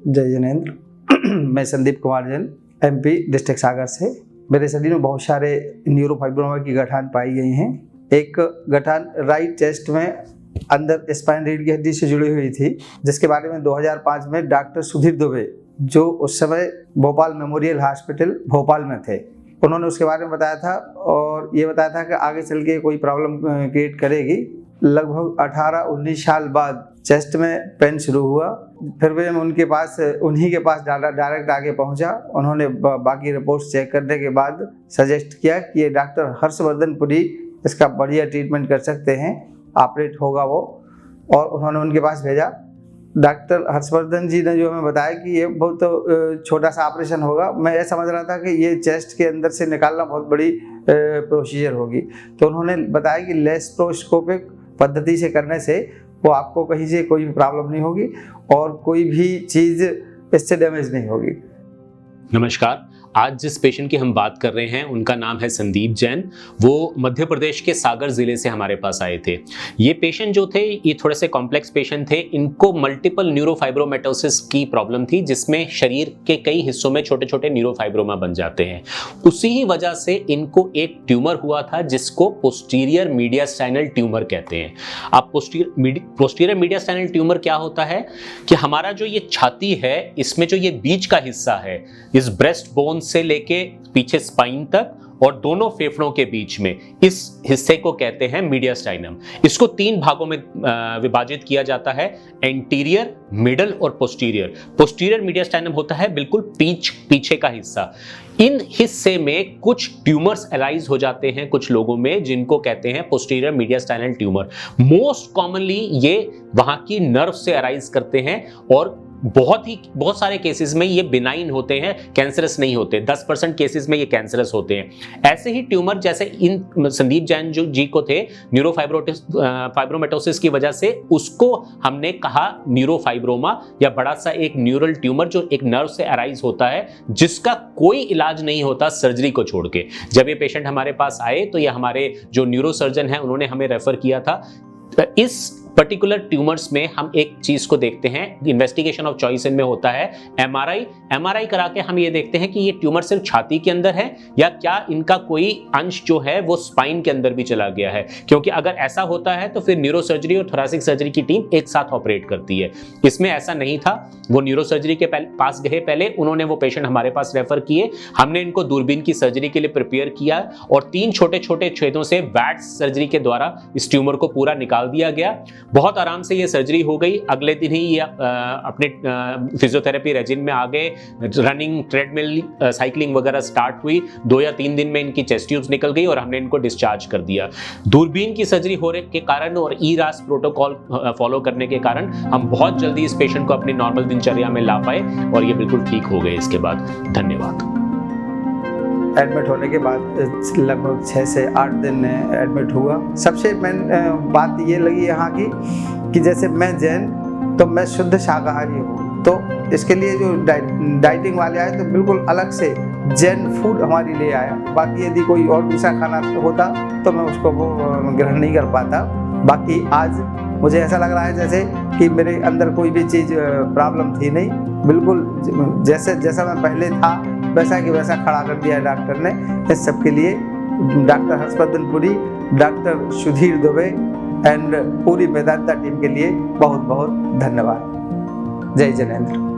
जय जिनेंद्र। मैं Sandeep Kumar Jain, MP district सागर से। मेरे शरीर में बहुत सारे न्यूरोफाइब्रोमा की गठान पाई गई हैं। एक गठान राइट चेस्ट में अंदर स्पाइन रीढ़ की हड्डी से जुड़ी हुई थी, जिसके बारे में 2005 में डॉक्टर सुधीर दुबे, जो उस समय भोपाल मेमोरियल हॉस्पिटल भोपाल में थे, उन्होंने उसके बारे में बताया था और ये बताया था कि आगे चल के कोई प्रॉब्लम क्रिएट करेगी। लगभग 18-19 साल बाद चेस्ट में पेन शुरू हुआ। फिर भी मैं उन्हीं के पास डायरेक्ट आगे पहुंचा। उन्होंने बाकी रिपोर्ट्स चेक करने के बाद सजेस्ट किया कि ये डॉक्टर हर्षवर्धन पुरी इसका बढ़िया ट्रीटमेंट कर सकते हैं, ऑपरेट होगा वो, और उन्होंने उनके पास भेजा। डॉक्टर हर्षवर्धन जी ने जो हमें बताया कि ये बहुत छोटा सा ऑपरेशन होगा। मैं ये समझ रहा था कि ये चेस्ट के अंदर से निकालना बहुत बड़ी प्रोसीजर होगी, तो उन्होंने बताया कि लेप्रोस्कोपिक पद्धति से करने से वो आपको कहीं से कोई भी प्रॉब्लम नहीं होगी और कोई भी चीज़ इससे डैमेज नहीं होगी। नमस्कार। आज जिस पेशेंट की हम बात कर रहे हैं उनका नाम है संदीप जैन। वो मध्य प्रदेश के सागर जिले से हमारे पास आए थे। ये पेशेंट जो थे ये थोड़े से कॉम्प्लेक्स पेशेंट थे। इनको मल्टीपल न्यूरोफाइब्रोमेटोसिस की प्रॉब्लम थी, जिसमें शरीर के कई हिस्सों में छोटे छोटे न्यूरोफाइब्रोमा बन जाते हैं। उसी ही वजह से इनको एक ट्यूमर हुआ था जिसको पोस्टीरियर मीडियास्टाइनल ट्यूमर कहते हैं। अब पोस्टीरियर मीडियास्टाइनल ट्यूमर क्या होता है कि हमारा जो ये छाती है, इसमें जो ये बीच का हिस्सा है, इस ब्रेस्ट बोन से लेके पीछे स्पाइन तक और दोनों फेफड़ों के बीच में, इस हिस्से को कहते हैं मीडियास्टाइनम। इसको 3 भागों में विभाजित किया जाता है, एंटीरियर, मिडल और पोस्टीरियर। पोस्टीरियर मीडियास्टाइनम होता है बिल्कुल पीछे का हिस्सा। इन हिस्से में कुछ ट्यूमर्स अराइज हो जाते हैं कुछ लोगों में, जिनको कहते हैं पोस्टीरियर मीडियास्टाइनल ट्यूमर। मोस्ट कॉमनली ये वहां की नर्व से अराइज करते हैं और बहुत सारे केसेस में ये बिनाइन होते हैं, कैंसरस नहीं होते। 10% केसेस में ये कैंसरस होते हैं। ऐसे ही ट्यूमर जैसे इन संदीप जैन जो जी को थे, न्यूरोफाइब्रोमेटोसिस की वजह से उसको हमने कहा न्यूरोफाइब्रोमा, या बड़ा सा एक न्यूरल ट्यूमर जो एक नर्व से अराइज होता है, जिसका कोई इलाज नहीं होता सर्जरी को छोड़ के। जब ये पेशेंट हमारे पास आए तो ये हमारे जो न्यूरोसर्जन है उन्होंने हमें रेफर किया था। इस पर्टिकुलर ट्यूमर्स में हम एक चीज को देखते हैं, इन्वेस्टिगेशन ऑफ चॉइस इनमें होता है एमआरआई करा के हम ये देखते हैं कि ये ट्यूमर सिर्फ छाती के अंदर है या क्या इनका कोई अंश जो है वो स्पाइन के अंदर भी चला गया है। क्योंकि अगर ऐसा होता है तो फिर न्यूरोसर्जरी और थोरेसिक सर्जरी की टीम एक साथ ऑपरेट करती है। इसमें ऐसा नहीं था। वो न्यूरोसर्जरी के पास गए पहले, उन्होंने वो पेशेंट हमारे पास रेफर किए, हमने इनको दूरबीन की सर्जरी के लिए प्रिपेयर किया और 3 छोटे छोटे छेदों से वैट्स सर्जरी के द्वारा इस ट्यूमर को पूरा निकाल दिया गया। बहुत आराम से ये सर्जरी हो गई। अगले दिन ही ये अपने फिजियोथेरेपी रेजिम में आ गए। रनिंग, ट्रेडमिल, साइकिलिंग वगैरह स्टार्ट हुई। 2 या 3 दिन में इनकी चेस्ट ट्यूब्स निकल गई और हमने इनको डिस्चार्ज कर दिया। दूरबीन की सर्जरी होने के कारण और ईरास प्रोटोकॉल फॉलो करने के कारण हम बहुत जल्दी इस पेशेंट को अपनी नॉर्मल दिनचर्या में ला पाए और ये बिल्कुल ठीक हो गए इसके बाद। धन्यवाद। एडमिट होने के बाद लगभग 6 से 8 दिन एडमिट हुआ। सबसे मेन बात ये लगी यहाँ की कि जैसे मैं जैन, तो मैं शुद्ध शाकाहारी हूँ, तो इसके लिए जो डाइटिंग वाले आए तो बिल्कुल अलग से जैन फूड हमारे लिए आया। बाकी यदि कोई और दूसरा खाना होता तो मैं उसको ग्रहण नहीं कर पाता। बाकी आज मुझे ऐसा लग रहा है जैसे कि मेरे अंदर कोई भी चीज़ प्रॉब्लम थी नहीं, बिल्कुल जैसा मैं पहले था वैसा कि वैसा खड़ा कर दिया डॉक्टर ने। इस सब के लिए doctor Harshvardhan Puri, doctor Sudhir Dubey and पूरी वेदांता टीम के लिए बहुत बहुत धन्यवाद। जय जिनेंद्र।